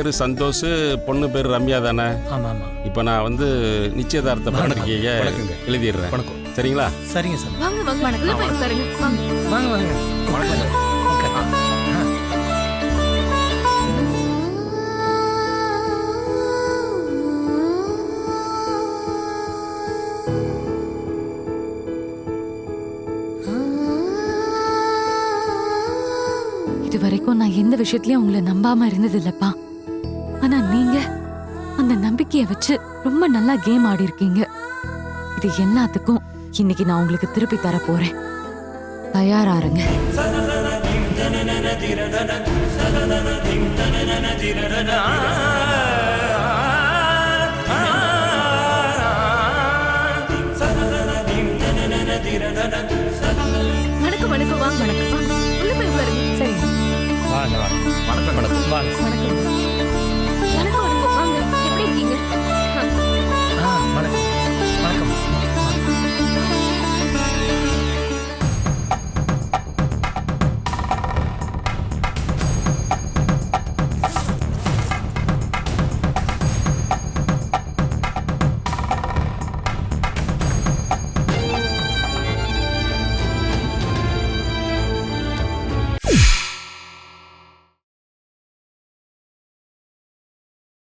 பேர் சந்தோஷ், பொண்ணு பேர் ரம்யா தானே? ஆமாம் ஆமாம். இப்போ நான் வந்து நிச்சயதார்த்த பத்திரிக்கையை எழுதிடுறேன். வணக்கம். சரிங்களா? சரிங்க சார். வாங்க வாங்க உள்ள போய் உட்காருங்க. வாங்க. வாங்க வாங்க. வணக்கம். இது வரைக்கும் நான் எந்த விஷயத்திலயும் உங்களை நம்பாம இருந்தது இல்லப்பா. ஆனா நீங்க அந்த நம்பிக்கையை வச்சு ரொம்ப நல்லா கேம் ஆடி இருக்கீங்க. இது எல்லாத்துக்கும் இன்னைக்கு நான் உங்களுக்கு திருப்பி தர போறேன். தயாராருங்க. ஆ